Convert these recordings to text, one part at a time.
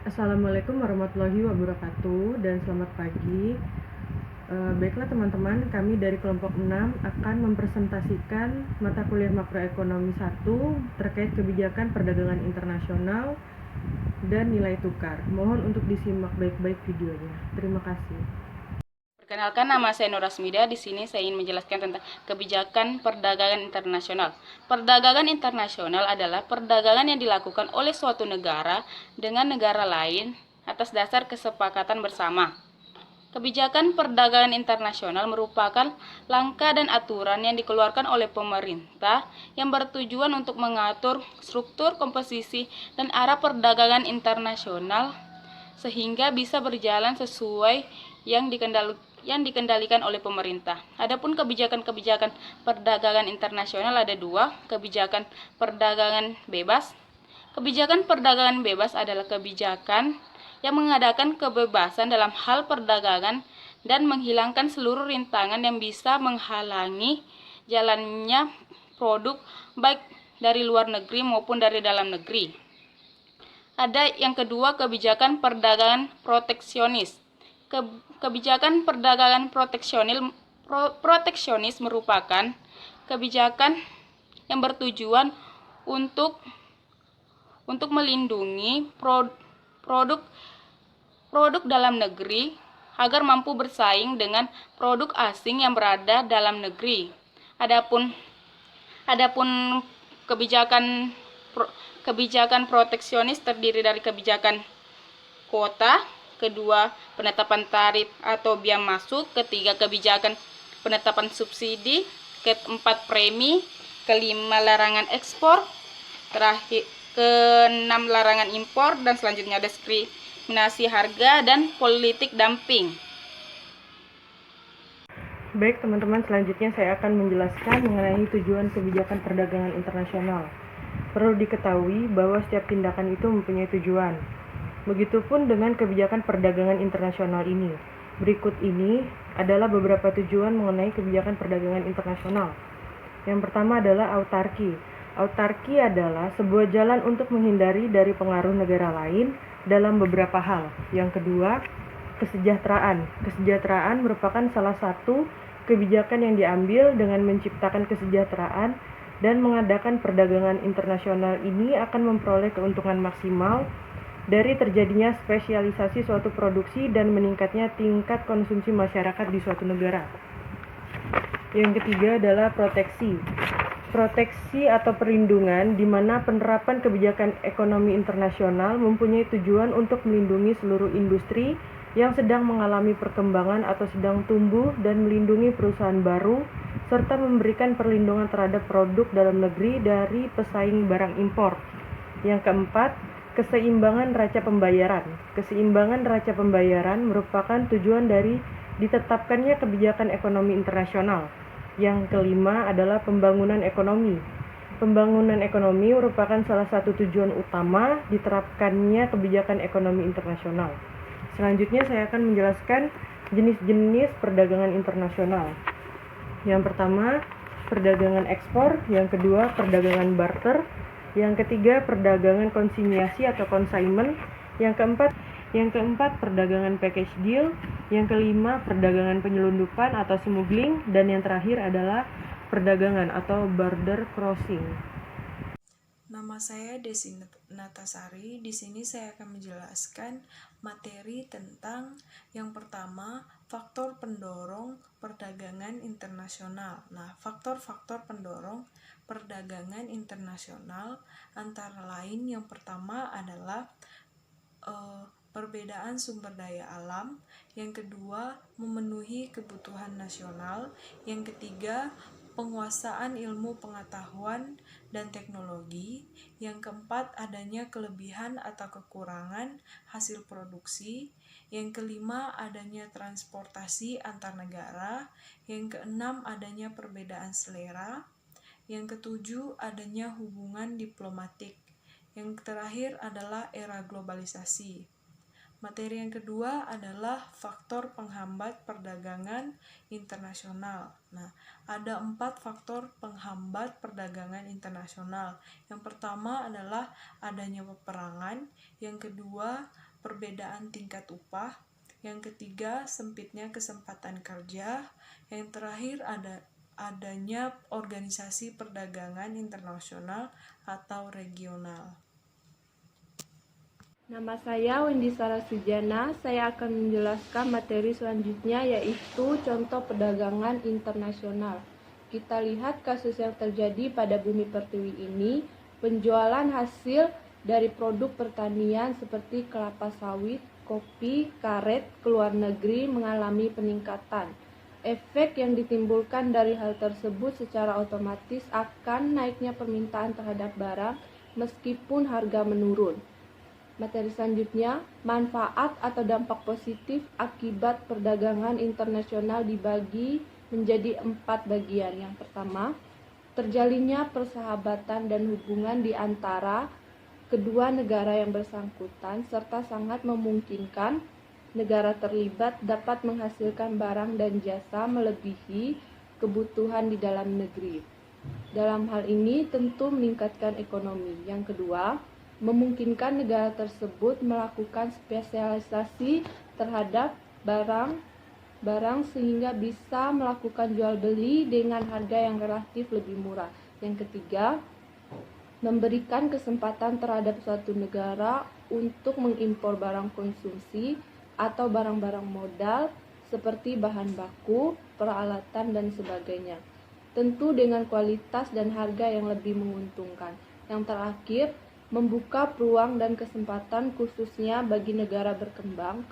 Assalamualaikum warahmatullahi wabarakatuh dan selamat pagi. Baiklah teman-teman, kami dari kelompok 6 akan mempresentasikan mata kuliah makroekonomi 1 terkait kebijakan perdagangan internasional dan nilai tukar. Mohon untuk disimak baik-baik videonya. Terima kasih. Perkenalkan, nama saya Nur Asmida. Di sini saya ingin menjelaskan tentang kebijakan perdagangan internasional. Perdagangan internasional adalah perdagangan yang dilakukan oleh suatu negara dengan negara lain atas dasar kesepakatan bersama. Kebijakan perdagangan internasional merupakan langkah dan aturan yang dikeluarkan oleh pemerintah yang bertujuan untuk mengatur struktur, komposisi, dan arah perdagangan internasional sehingga bisa berjalan sesuai yang dikendalikan oleh pemerintah. Adapun kebijakan-kebijakan perdagangan internasional ada dua, kebijakan perdagangan bebas. Kebijakan perdagangan bebas adalah kebijakan yang mengadakan kebebasan dalam hal perdagangan dan menghilangkan seluruh rintangan yang bisa menghalangi jalannya produk baik dari luar negeri maupun dari dalam negeri. Ada yang kedua, kebijakan perdagangan proteksionis. Kebijakan perdagangan proteksionis merupakan kebijakan yang bertujuan untuk melindungi produk dalam negeri agar mampu bersaing dengan produk asing yang berada dalam negeri. Adapun kebijakan kebijakan proteksionis terdiri dari kebijakan kuota, kedua penetapan tarif atau biaya masuk, ketiga kebijakan penetapan subsidi, keempat premi, kelima larangan ekspor, terakhir keenam larangan impor, dan selanjutnya diskriminasi harga dan politik dumping. Baik teman-teman, selanjutnya saya akan menjelaskan mengenai tujuan kebijakan perdagangan internasional. Perlu diketahui bahwa setiap tindakan itu mempunyai tujuan. Begitupun dengan kebijakan perdagangan internasional ini. Berikut ini adalah beberapa tujuan mengenai kebijakan perdagangan internasional. Yang pertama adalah autarki. Autarki adalah sebuah jalan untuk menghindari dari pengaruh negara lain dalam beberapa hal. Yang kedua, kesejahteraan. Kesejahteraan merupakan salah satu kebijakan yang diambil dengan menciptakan kesejahteraan dan mengadakan perdagangan internasional ini akan memperoleh keuntungan maksimal dari terjadinya spesialisasi suatu produksi dan meningkatnya tingkat konsumsi masyarakat di suatu negara. Yang ketiga adalah proteksi. Proteksi atau perlindungan di mana penerapan kebijakan ekonomi internasional mempunyai tujuan untuk melindungi seluruh industri yang sedang mengalami perkembangan atau sedang tumbuh dan melindungi perusahaan baru serta memberikan perlindungan terhadap produk dalam negeri dari pesaing barang impor. Yang keempat, keseimbangan neraca pembayaran. Keseimbangan neraca pembayaran merupakan tujuan dari ditetapkannya kebijakan ekonomi internasional. Yang kelima adalah pembangunan ekonomi. Pembangunan ekonomi merupakan salah satu tujuan utama diterapkannya kebijakan ekonomi internasional. Selanjutnya saya akan menjelaskan jenis-jenis perdagangan internasional. Yang pertama, perdagangan ekspor. Yang kedua, perdagangan barter. Yang ketiga, perdagangan konsinyasi atau consignment. Yang keempat, perdagangan package deal. Yang kelima, perdagangan penyelundupan atau smuggling. Dan yang terakhir adalah perdagangan atau border crossing. Nama saya Desi Natasari. Di sini saya akan menjelaskan materi tentang yang pertama, faktor pendorong perdagangan internasional. Nah, faktor-faktor pendorong perdagangan internasional antara lain yang pertama adalah perbedaan sumber daya alam, yang kedua memenuhi kebutuhan nasional, yang ketiga penguasaan ilmu pengetahuan dan teknologi, yang keempat adanya kelebihan atau kekurangan hasil produksi, yang kelima adanya transportasi antar negara, yang keenam adanya perbedaan selera, yang ketujuh adanya hubungan diplomatik, yang terakhir adalah era globalisasi. Materi yang kedua adalah faktor penghambat perdagangan internasional. Nah, ada 4 faktor penghambat perdagangan internasional. Yang pertama adalah adanya peperangan, yang kedua perbedaan tingkat upah. Yang ketiga, sempitnya kesempatan kerja. Yang terakhir, adanya organisasi perdagangan internasional atau regional. Nama saya Wendy Sarah Sujana. Saya akan menjelaskan materi selanjutnya, yaitu contoh perdagangan internasional. Kita lihat kasus yang terjadi pada Bumi Pertiwi ini. Penjualan hasil dari produk pertanian seperti kelapa sawit, kopi, karet ke luar negeri mengalami peningkatan. Efek yang ditimbulkan dari hal tersebut secara otomatis akan naiknya permintaan terhadap barang meskipun harga menurun. Materi selanjutnya, manfaat atau dampak positif akibat perdagangan internasional dibagi menjadi 4 bagian. Yang pertama, terjalinnya persahabatan dan hubungan di antara kedua negara yang bersangkutan, serta sangat memungkinkan negara terlibat dapat menghasilkan barang dan jasa melebihi kebutuhan di dalam negeri. Dalam hal ini tentu meningkatkan ekonomi. Yang kedua, memungkinkan negara tersebut melakukan spesialisasi terhadap barang sehingga bisa melakukan jual beli dengan harga yang relatif lebih murah. Yang ketiga, memberikan kesempatan terhadap suatu negara untuk mengimpor barang konsumsi atau barang-barang modal seperti bahan baku, peralatan, dan sebagainya. Tentu dengan kualitas dan harga yang lebih menguntungkan. Yang terakhir, membuka peluang dan kesempatan khususnya bagi negara berkembang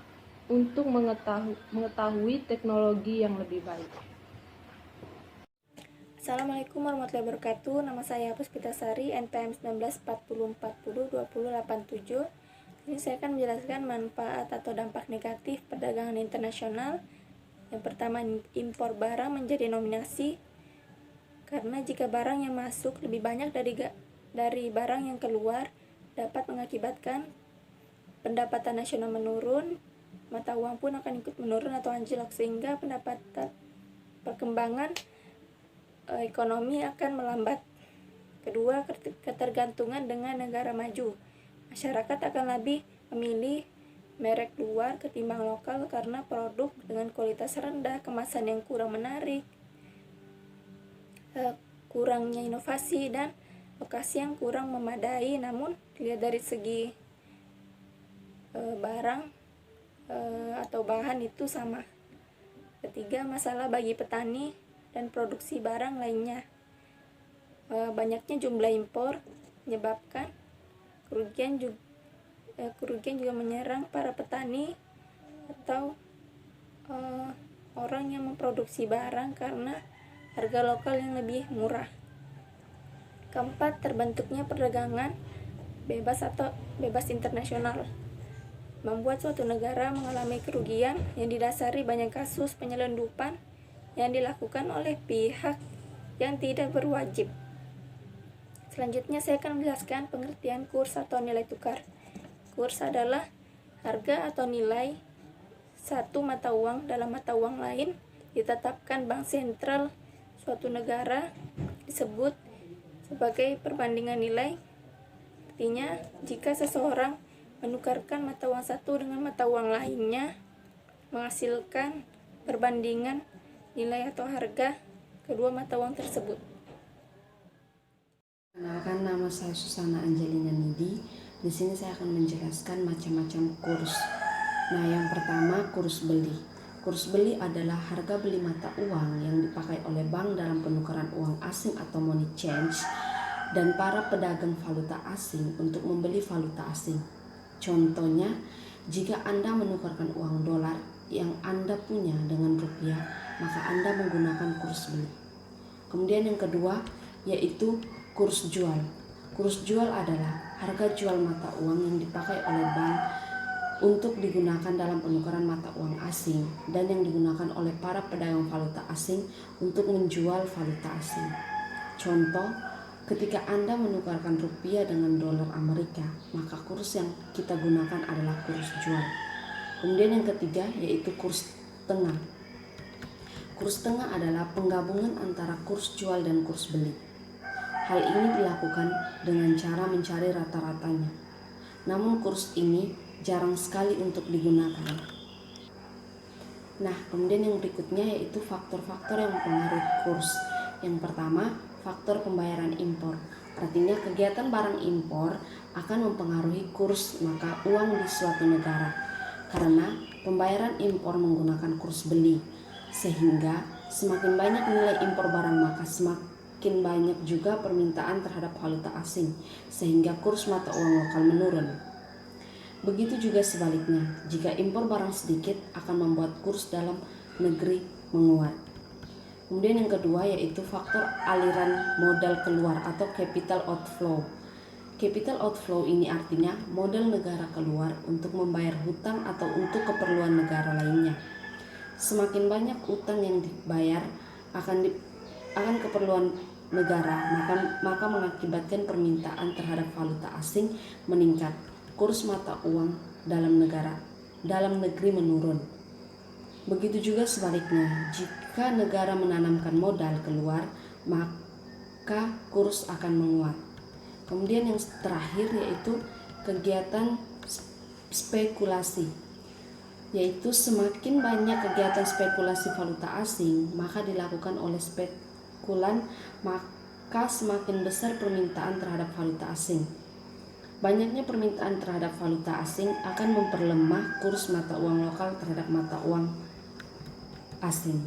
untuk mengetahui teknologi yang lebih baik. Assalamualaikum warahmatullahi wabarakatuh. Nama saya Puspitasari, NPM 1940402087. Ini saya akan menjelaskan manfaat atau dampak negatif perdagangan internasional. Yang pertama, impor barang menjadi nominasi. Karena jika barang yang masuk lebih banyak dari barang yang keluar, dapat mengakibatkan pendapatan nasional menurun, mata uang pun akan ikut menurun atau anjlok, sehingga perkembangan ekonomi akan melambat. Kedua, ketergantungan dengan negara maju. Masyarakat akan lebih memilih merek luar ketimbang lokal karena produk dengan kualitas rendah, kemasan yang kurang menarik, kurangnya inovasi, dan lokasi yang kurang memadai. Namun dilihat dari segi barang atau bahan itu sama. Ketiga, masalah bagi petani dan produksi barang lainnya. Banyaknya jumlah impor menyebabkan kerugian juga menyerang para petani atau orang yang memproduksi barang karena harga lokal yang lebih murah. Keempat, terbentuknya perdagangan bebas atau bebas internasional membuat suatu negara mengalami kerugian yang didasari banyak kasus penyelundupan yang dilakukan oleh pihak yang tidak berwajib. Selanjutnya saya akan menjelaskan pengertian kurs atau nilai tukar. Kurs adalah harga atau nilai satu mata uang dalam mata uang lain ditetapkan bank sentral suatu negara, disebut sebagai perbandingan nilai. Artinya, jika seseorang menukarkan mata uang satu dengan mata uang lainnya, menghasilkan perbandingan nilai atau harga kedua mata uang tersebut. Kenalkan, nama saya Susana Angelina Nidi. Di sini saya akan menjelaskan macam-macam kurs. Nah, yang pertama, kurs beli. Kurs beli adalah harga beli mata uang yang dipakai oleh bank dalam penukaran uang asing atau money change dan para pedagang valuta asing untuk membeli valuta asing. Contohnya, jika Anda menukarkan uang dolar yang Anda punya dengan rupiah, maka Anda menggunakan kurs beli. Kemudian yang kedua, yaitu kurs jual. Kurs jual adalah harga jual mata uang yang dipakai oleh bank untuk digunakan dalam penukaran mata uang asing dan yang digunakan oleh para pedagang valuta asing untuk menjual valuta asing. Contoh, ketika Anda menukarkan rupiah dengan dolar Amerika, maka kurs yang kita gunakan adalah kurs jual. Kemudian yang ketiga, yaitu kurs tengah. Kurs tengah adalah penggabungan antara kurs jual dan kurs beli. Hal ini dilakukan dengan cara mencari rata-ratanya. Namun kurs ini jarang sekali untuk digunakan. Nah, kemudian yang berikutnya yaitu faktor-faktor yang mempengaruhi kurs. Yang pertama, faktor pembayaran impor. Artinya kegiatan barang impor akan mempengaruhi kurs mata uang di suatu negara. Karena pembayaran impor menggunakan kurs beli. Sehingga semakin banyak nilai impor barang maka semakin banyak juga permintaan terhadap valuta asing. Sehingga kurs mata uang lokal menurun. Begitu juga sebaliknya, jika impor barang sedikit akan membuat kurs dalam negeri menguat. Kemudian yang kedua yaitu faktor aliran modal keluar atau capital outflow. Capital outflow ini artinya modal negara keluar untuk membayar hutang atau untuk keperluan negara lainnya. Semakin banyak utang yang dibayar akan keperluan negara, maka mengakibatkan permintaan terhadap valuta asing meningkat. Kurs mata uang dalam negeri menurun. Begitu juga sebaliknya, jika negara menanamkan modal keluar, maka kurs akan menguat. Kemudian yang terakhir yaitu kegiatan spekulasi, yaitu semakin banyak kegiatan spekulasi valuta asing, maka dilakukan oleh spekulan, maka semakin besar permintaan terhadap valuta asing. Banyaknya permintaan terhadap valuta asing akan memperlemah kurs mata uang lokal terhadap mata uang asing.